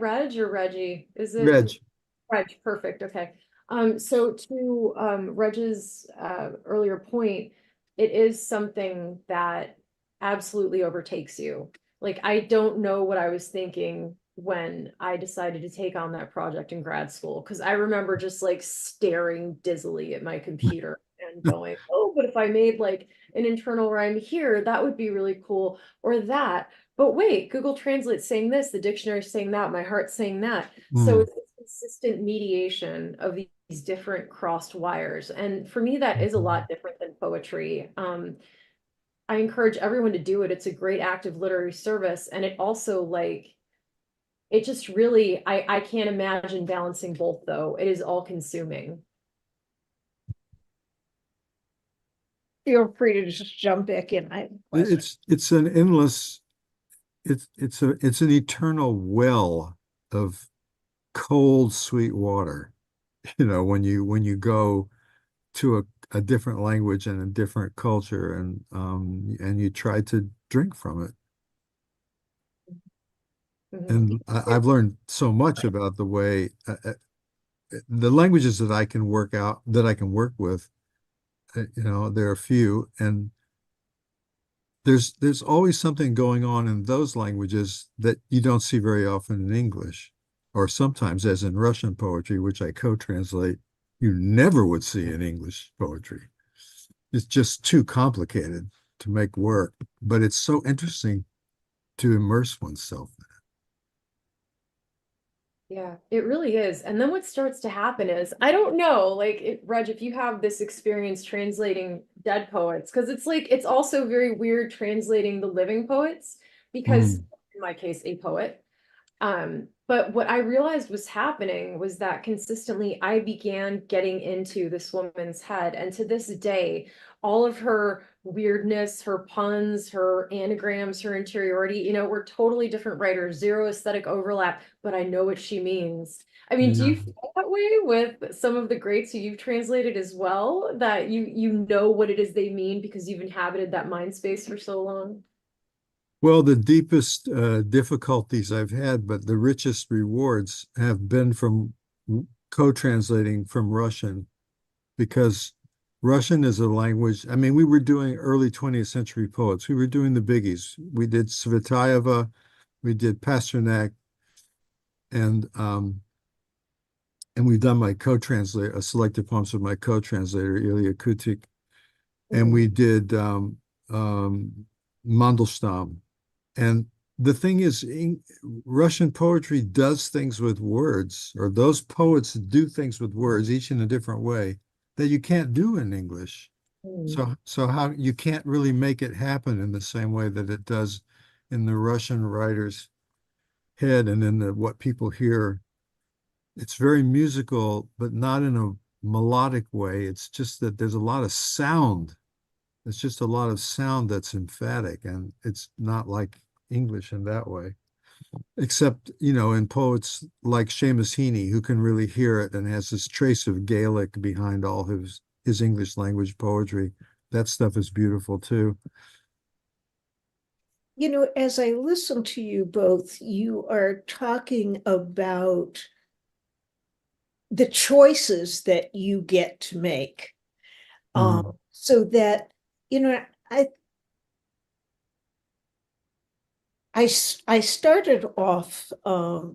Reg or Reggie? Is it Reg. Reg? Perfect. Okay. So to Reg's earlier point, it is something that absolutely overtakes you. Like, I don't know what I was thinking when I decided to take on that project in grad school, because I remember just like staring dizzily at my computer and going, oh, but if I made like an internal rhyme here, that would be really cool, or that. But wait, Google Translate's saying this, the dictionary's saying that, my heart's saying that. So Mm. it's consistent mediation of these different crossed wires. And for me, that is a lot different than poetry. I encourage everyone to do it. It's a great act of literary service. And it also like, it just really, I can't imagine balancing both though. It is all consuming. Feel free to just jump back in. I have a question. It's an endless, it's an eternal well of cold, sweet water. You know, when you go to a different language and a different culture and you try to drink from it. Mhm. And I've learned so much about the way the languages that I can work out, that I can work with. You know, there are a few, and there's always something going on in those languages that you don't see very often in English, or sometimes, as in Russian poetry, which I co-translate, you never would see in English poetry. It's just too complicated to make work, but it's so interesting to immerse oneself. Yeah, it really is. And then what starts to happen is, I don't know, like, Reg, if you have this experience translating dead poets, because it's like, it's also very weird translating the living poets, because Mm. in my case, a poet. But what I realized was happening was that consistently I began getting into this woman's head. And to this day, all of her weirdness, her puns, her anagrams, her interiority, we're totally different writers, zero aesthetic overlap, but I know what she means. I mean, do Yeah. you feel that way with some of the greats who you've translated as well, that you know what it is they mean because you've inhabited that mind space for so long? Well, the deepest difficulties I've had, but the richest rewards have been from co-translating from Russian, because Russian is a language. I mean, we were doing early 20th century poets. We were doing the biggies. We did Tsvetaeva, we did Pasternak, and um, and we've done my co-translator, a selected poems with my co-translator, Ilya Kutik, and Mhm. we did Mandelstam. And the thing is, Russian poetry does things with words, or those poets do things with words, each in a different way, that you can't do in English. Mhm. So how you can't really make it happen in the same way that it does in the Russian writer's head and in what people hear. It's very musical, but not in a melodic way. It's just that there's a lot of sound. It's just a lot of sound that's emphatic, and it's not like English in that way. Except, you know, in poets like Seamus Heaney, who can really hear it and has this trace of Gaelic behind all his English language poetry. That stuff is beautiful too. You know, as I listen to you both, you are talking about the choices that you get to make. Mm. So that, you know, I I started off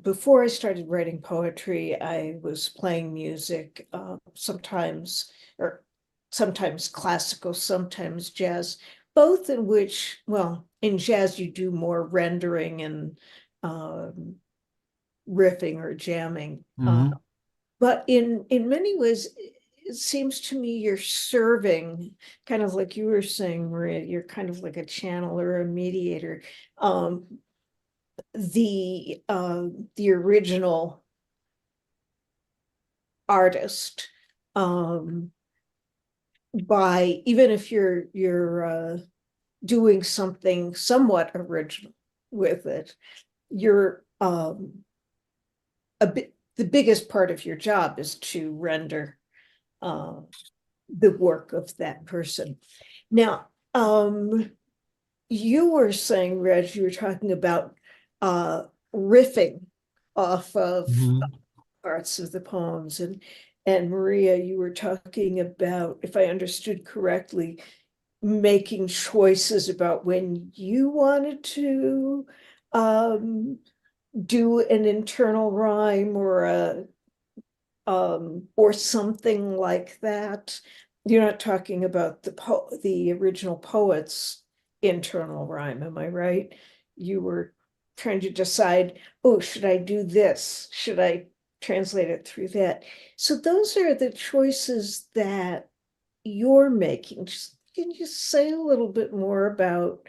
before I started writing poetry. I was playing music, sometimes or sometimes classical, sometimes jazz, both in which, well, in jazz you do more rendering and um, riffing or jamming. Hmm. But in many ways, it seems to me you're serving, kind of like you were saying, Maria, you're kind of like a channel or a mediator. Um, the original artist, um, by even if you're doing something somewhat original with it, you're a bit the biggest part of your job is to render uh, the work of that person. Now, you were saying, Reg, you were talking about riffing off of Mhm. parts of the poems. And Maria, you were talking about, if I understood correctly, making choices about when you wanted to do an internal rhyme or something like that. You're not talking about the original poet's internal rhyme, am I right? You were trying to decide, oh, should I do this? Should I translate it through that? So those are the choices that you're making. Can you say a little bit more about,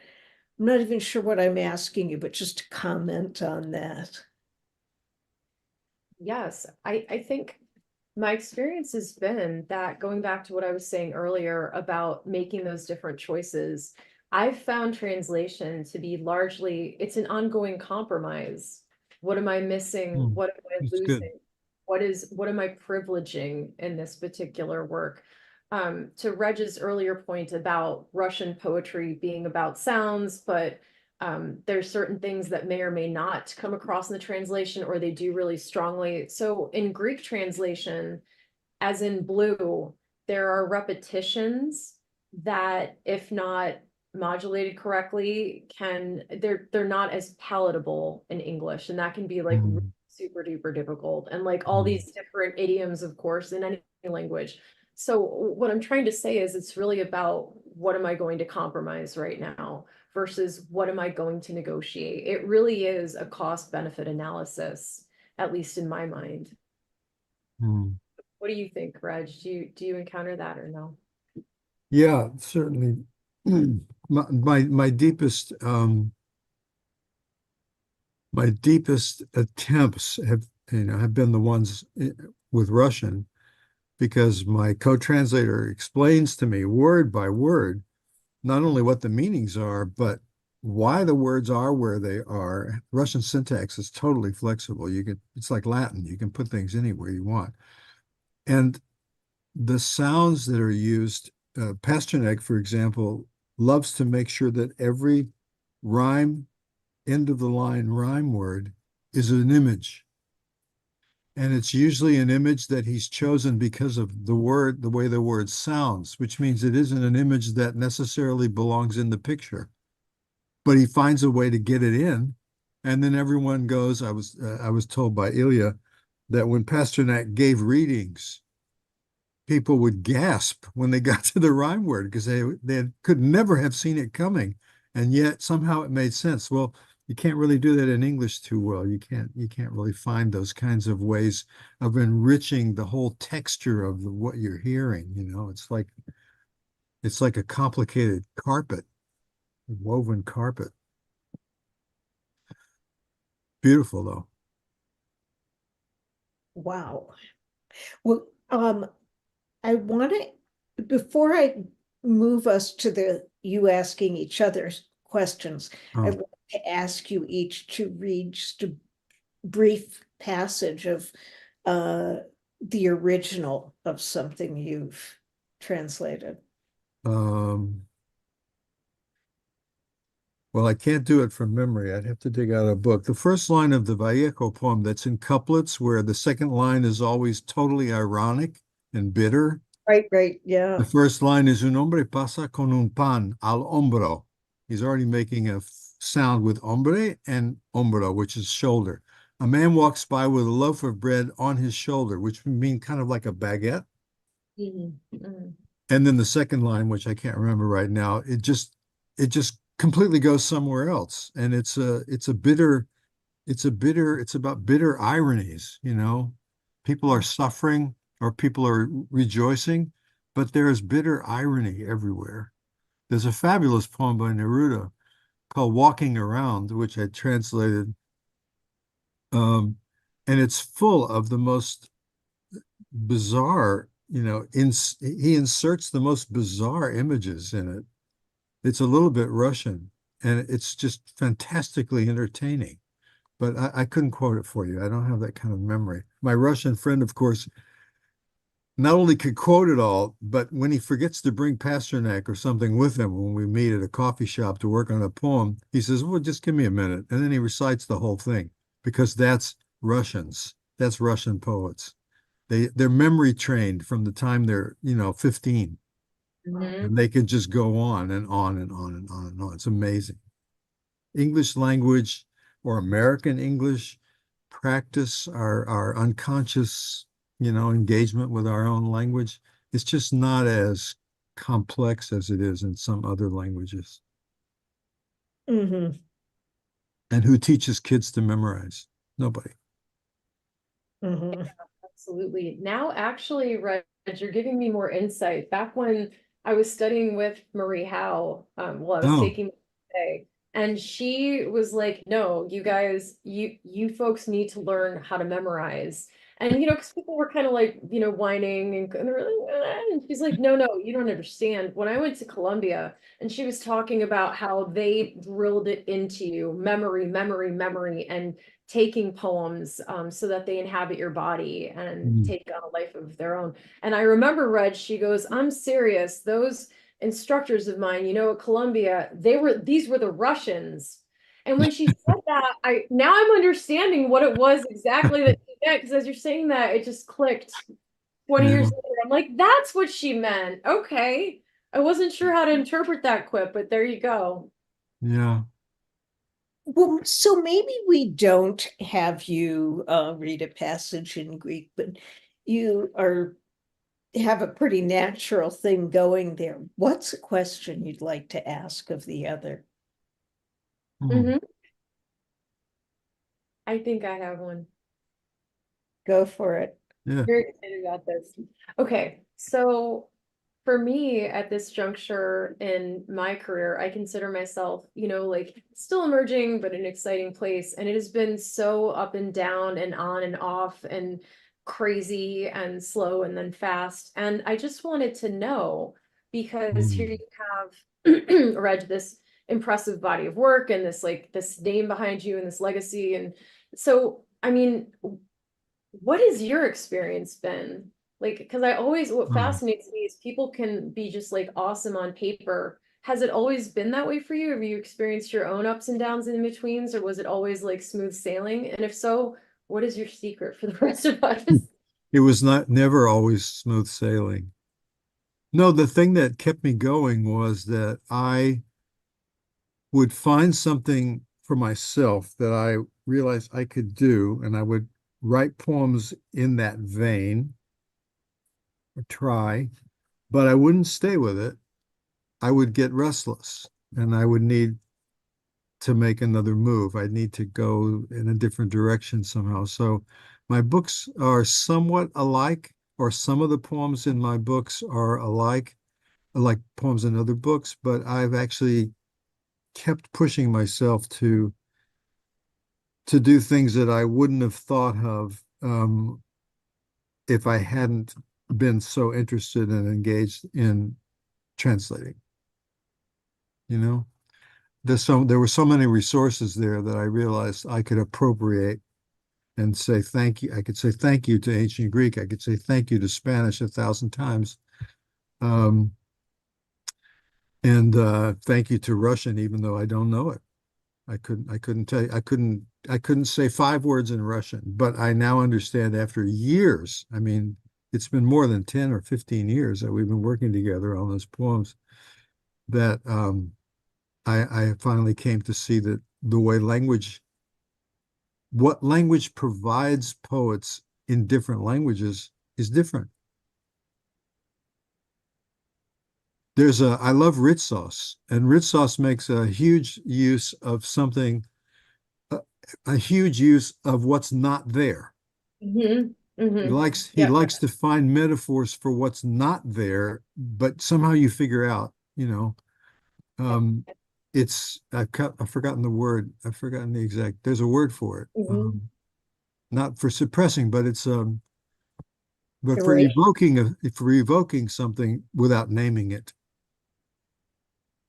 I'm not even sure what I'm asking you, but just to comment on that. Yes, I think my experience has been that, going back to what I was saying earlier about making those different choices, I've found translation to be largely, it's an ongoing compromise. What am I missing? Hmm. What am I That's good. losing? What am I privileging in this particular work? To Reg's earlier point about Russian poetry being about sounds, but there's certain things that may or may not come across in the translation, or they do really strongly. So in Greek translation, as in blue, there are repetitions that, if not modulated correctly, they're not as palatable in English, and that can be like Hmm. super duper difficult. And like all Hmm. these different idioms, of course, in any language. So what I'm trying to say is, it's really about, what am I going to compromise right now versus what am I going to negotiate? It really is a cost benefit analysis, at least in my mind. Hmm. What do you think, Reg? Do you encounter that or no? Yeah, certainly. My deepest attempts have been the ones with Russian, because my co-translator explains to me word by word not only what the meanings are, but why the words are where they are. Russian syntax is totally flexible. It's like Latin. You can put things anywhere you want. And the sounds that are used, Pasternak, for example, loves to make sure that every rhyme, end of the line rhyme word is an image. And it's usually an image that he's chosen because of the way the word sounds, which means it isn't an image that necessarily belongs in the picture. But he finds a way to get it in. And then everyone goes, I was told by Ilya that when Pasternak gave readings, people would gasp when they got to the rhyme word, because they could never have seen it coming, and yet somehow it made sense. Well, you can't really do that in English too well. You can't really find those kinds of ways of enriching the whole texture of what you're hearing. It's like a complicated carpet, woven carpet. Beautiful though. Wow. Well, I want to, before I move us to you asking each other's questions, I Oh, want to ask you each to read just a brief passage of uh, the original of something you've translated. um, well, I can't do it from memory. I'd have to dig out a book. The first line of the Vallejo poem, that's in couplets, where the second line is always totally ironic and bitter. Right, The yeah. first line is un hombre pasa con un pan al hombro. He's already making a sound with hombre and hombro, which is shoulder. A man walks by with a loaf of bread on his shoulder, which would mean kind of like a baguette. Mhm, mhm. And then the second line, which I can't remember right now, it just completely goes somewhere else. And it's about bitter ironies. People are suffering or people are rejoicing, but there is bitter irony everywhere. There's a fabulous poem by Neruda called Walking Around, which I translated. And it's full of the most bizarre, he inserts the most bizarre images in it. It's a little bit Russian, and it's just fantastically entertaining. But I couldn't quote it for you. I don't have that kind of memory. My Russian friend, of course, not only could quote it all, but when he forgets to bring Pasternak or something with him when we meet at a coffee shop to work on a poem, he says, "Well, just give me a minute." And then he recites the whole thing, because that's Russians. That's Russian poets. They're memory trained from the time they're, 15. Mhm. And they can just go on and on and on and on and on. It's amazing. English language or American English practice, our unconscious, engagement with our own language, it's just not as complex as it is in some other languages. Hmm. And who teaches kids to memorize? Nobody. Hmm. Absolutely. Now, actually, Reg, you're giving me more insight. Back when I was studying with Marie Howe, well, I was Oh, taking today, and she was like, "No, you guys, you folks need to learn how to memorize." And because people were kind of like, whining and they were like, and she's like, "No, no, you don't understand." When I went to Columbia, and she was talking about how they drilled it into you, memory, memory, memory, and taking poems so that they inhabit your body and mm, take on a life of their own. And I remember, Reg, she goes, "I'm serious. Those instructors of mine, at Columbia, these were the Russians." And when she said that, I'm understanding what it was exactly that she meant, because as you're saying that, it just clicked 20 yeah, years later. I'm like, that's what she meant. Okay. I wasn't sure how to interpret that quip, but there you go. yeah. Well, so maybe we don't have you read a passage in Greek, but you have a pretty natural thing going there. What's a question you'd like to ask of the other? Mm, Hmm. I think I have one. Go for it. yeah. Very excited about this. Okay, so for me at this juncture in my career, I consider myself, like still emerging, but in an exciting place. And it has been so up and down and on and off and crazy and slow and then fast. And I just wanted to know, because here Mm, you have Reg, this impressive body of work and this name behind you and this legacy. And so, I mean, what has your experience been? Like, because what mm. fascinates me is people can be just like awesome on paper. Has it always been that way for you? Have you experienced your own ups and downs and in betweens, or was it always like smooth sailing? And if so, what is your secret for the rest of us? It was never always smooth sailing. No, the thing that kept me going was that I would find something for myself that I realized I could do, and I would write poems in that vein or try, but I wouldn't stay with it. I would get restless and I would need to make another move. I'd need to go in a different direction somehow. So my books are somewhat alike, or some of the poems in my books are alike, like poems in other books, but I've actually kept pushing myself to do things that I wouldn't have thought of if I hadn't been so interested and engaged in translating. You know, there were so many resources there that I realized I could appropriate and say thank you. I could say thank you to ancient Greek. I could say thank you to Spanish 1,000 times. Um, and thank you to Russian, even though I don't know it. I couldn't tell you, I couldn't say 5 words in Russian, but I now understand after years. I mean, it's been more than 10 or 15 years that we've been working together on those poems that I finally came to see that the way what language provides poets in different languages is different. I love Ritsos, and Ritsos makes a huge use of something, a, a huge use of what's not there. Hmm. He Hmm. likes he Yep. likes to find metaphors for what's not there, but somehow you figure out, um, I've forgotten the word. I've forgotten the exact. There's a word for it. Hmm. Not for suppressing, but but for Erase. evoking something without naming it.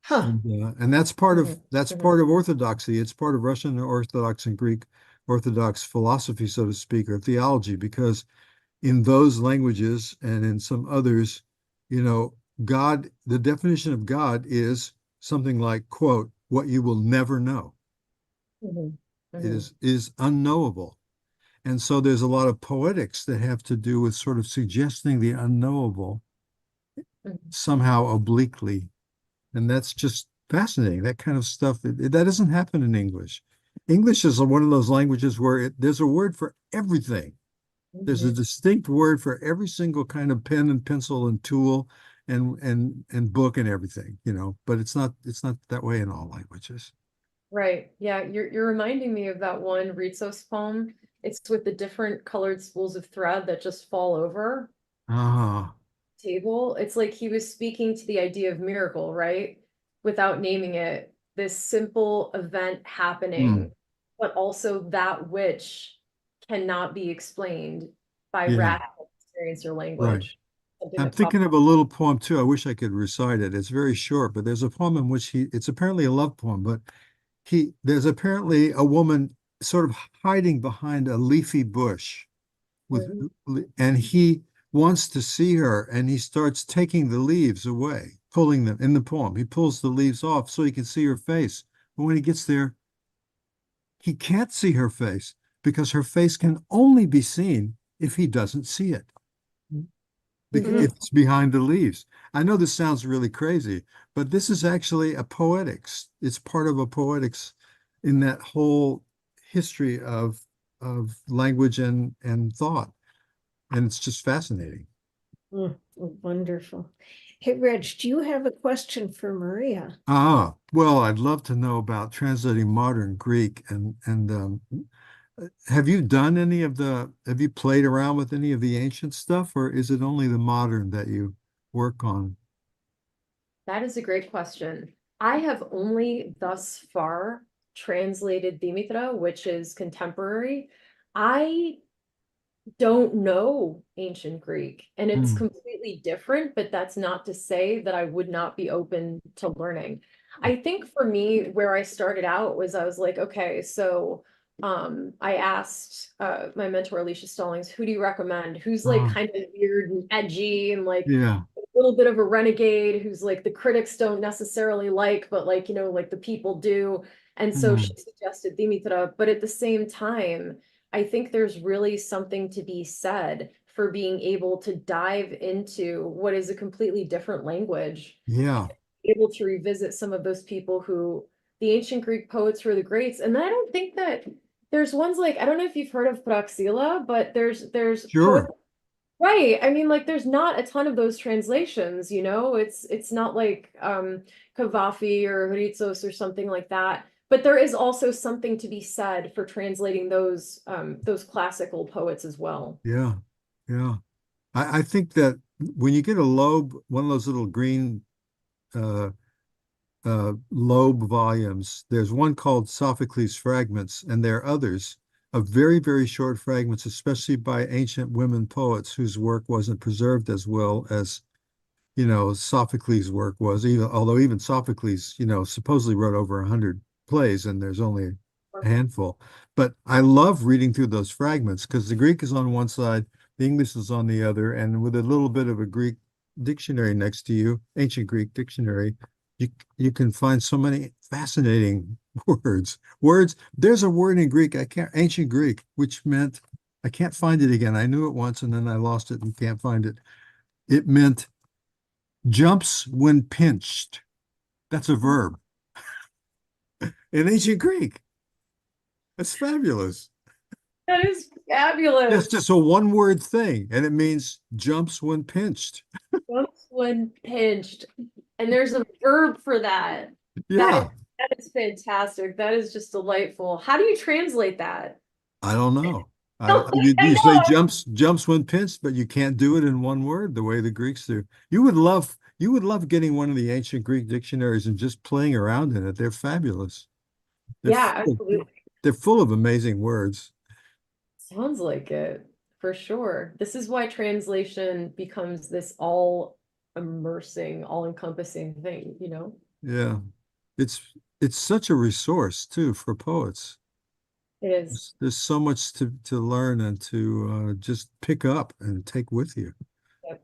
Huh. And that's part Hmm. of that's Hmm. part of orthodoxy. It's part of Russian Orthodox and Greek Orthodox philosophy, so to speak, or theology, because in those languages and in some others, God, the definition of God is something like, quote, what you will never know. Hmm. It Hmm. is unknowable. And so there's a lot of poetics that have to do with sort of suggesting the unknowable Mhm. somehow obliquely. And that's just fascinating. That kind of stuff, that doesn't happen in English. English is one of those languages where there's a word for everything. There's a Mhm. distinct word for every single kind of pen and pencil and tool and book and everything, but it's not that way in all languages. Right. Yeah, you're reminding me of that one Ritsos poem. It's with the different colored spools of thread that just fall over Ah, table. It's like he was speaking to the idea of miracle, right? Without naming it, this simple event happening, hmm, but also that which cannot be explained by yeah, rational experience or right. language. Something I'm that popped thinking of up. a little poem too. I wish I could recite it. It's very short, but there's a poem in which it's apparently a love poem, but there's apparently a woman sort of hiding behind a leafy bush with, Mhm. and he wants to see her, and he starts taking the leaves away, pulling them in the poem. He pulls the leaves off so he can see her face. But when he gets there, he can't see her face because her face can only be seen if he doesn't see it, Mhm. if it's behind the leaves. I know this sounds really crazy, but this is actually a poetics. It's part of a poetics in that whole history of language and thought. And it's just fascinating. Wonderful. Hey, Reg, do you have a question for Maria? Well, I'd love to know about translating modern Greek and have you played around with any of the ancient stuff, or is it only the modern that you work on? That is a great question. I have only thus far translated Dimitra, which is contemporary. I don't know ancient Greek, and it's Hmm. completely different, but that's not to say that I would not be open to learning. I think for me, where I started out was I was like, okay, so I asked my mentor Alicia Stallings, who do you recommend? Who's like Oh, kind of weird and edgy and like yeah. a little bit of a renegade who's like the critics don't necessarily like, but like, like the people do. And so she Hmm. suggested Dimitra, but at the same time, I think there's really something to be said for being able to dive into what is a completely different language, Yeah, able to revisit some of those people who the ancient Greek poets were the greats. And I don't think that there's ones like, I don't know if you've heard of Praxila, but there's poets. sure. Right. I mean, like there's not a ton of those translations, it's not like Cavafy or Ritsos or something like that. But there is also something to be said for translating those classical poets as well. Yeah, yeah. I think that when you get a lobe, one of those little green uh, lobe volumes. There's one called Sophocles Fragments, and there are others of very, very short fragments, especially by ancient women poets whose work wasn't preserved as well as, Sophocles' work was, although even Sophocles, supposedly wrote over 100 plays, and there's only a handful. But I love reading through those fragments because the Greek is on one side, the English is on the other, and with a little bit of a Greek dictionary next to you, ancient Greek dictionary, you you can find so many fascinating words. Words, there's a word in Greek, ancient Greek, which meant I can't find it again. I knew it once and then I lost it and can't find it. It meant jumps when pinched. That's a verb in ancient Greek. That's fabulous. That is That's fabulous. just a one word thing, and it means jumps when pinched. Once when pinched. And there's a verb for that. That is Yeah, that is fantastic. That is just delightful. How do you translate that? I don't know. I You say know. jumps when pinched, but you can't do it in one word the way the Greeks do. You would love getting one of the ancient Greek dictionaries and just playing around in it. They're fabulous. They're Yeah, full, absolutely. they're full of amazing words. Sounds like it, for sure. This is why translation becomes this all immersing, all encompassing thing, you know? Yeah. It's it's such a resource too for poets. It is. There's so much to learn and to just pick up and take with you. Yep,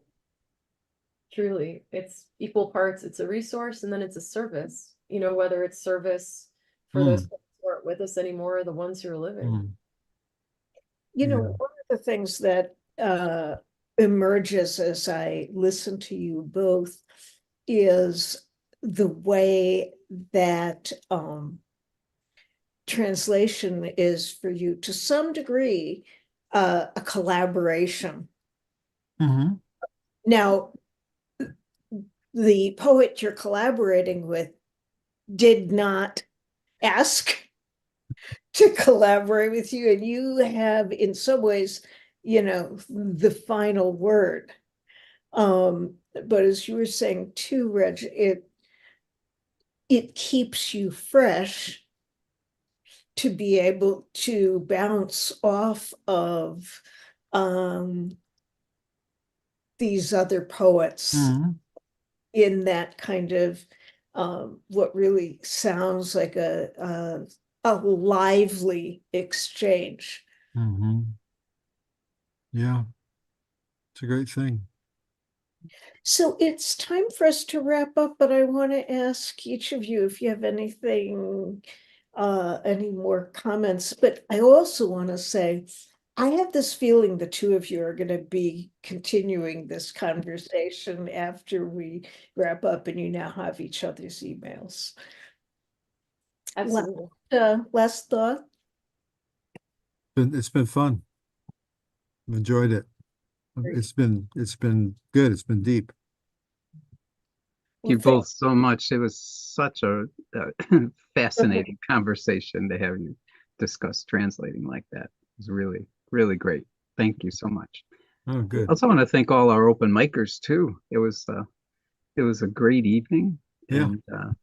truly. It's equal parts. It's a resource and then it's a service, whether it's service for those Mm, folks who aren't with us anymore or the ones who are living. mm. You know, Yeah. one of the things that emerges as I listen to you both is the way that translation is for you to some degree a collaboration. Mhm. Now, the poet you're collaborating with did not ask to collaborate with you, and you have, in some ways, you know, the final word. But as you were saying too, Reg, it keeps you fresh to be able to bounce off of these other poets Mhm. in that kind of what really sounds like a lively exchange. Mhm. Yeah, it's a great thing. So it's time for us to wrap up, but I want to ask each of you if you have anything, any more comments. But I also want to say, I have this feeling the two of you are going to be continuing this conversation after we wrap up, and you now have each other's emails. Absolutely. Last thought? It's been fun. Enjoyed it. It's been good. It's been deep. Well, You both so much. It was such a fascinating conversation to have you discuss translating like that. It was really, really great. Thank you so much. Oh, I good. also want to thank all our open micers too. It was a great evening, Yeah. and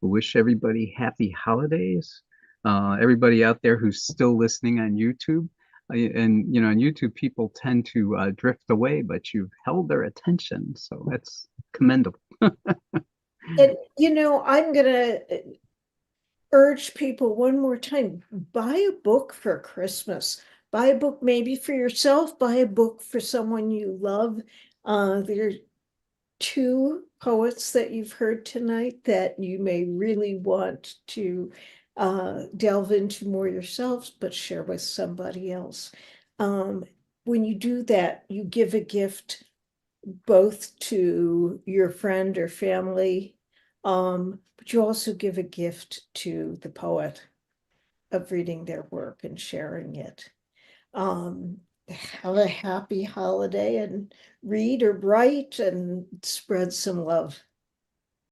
wish everybody happy holidays. Everybody out there who's still listening on YouTube, and you know, on YouTube people tend to drift away, but you've held their attention, so that's commendable. And you know, I'm gonna urge people one more time, buy a book for Christmas. Buy a book maybe for yourself, buy a book for someone you love. There are two poets that you've heard tonight that you may really want to delve into more yourselves, but share with somebody else. When you do that, you give a gift both to your friend or family, but you also give a gift to the poet of reading their work and sharing it. Have a happy holiday and read or write and spread some love.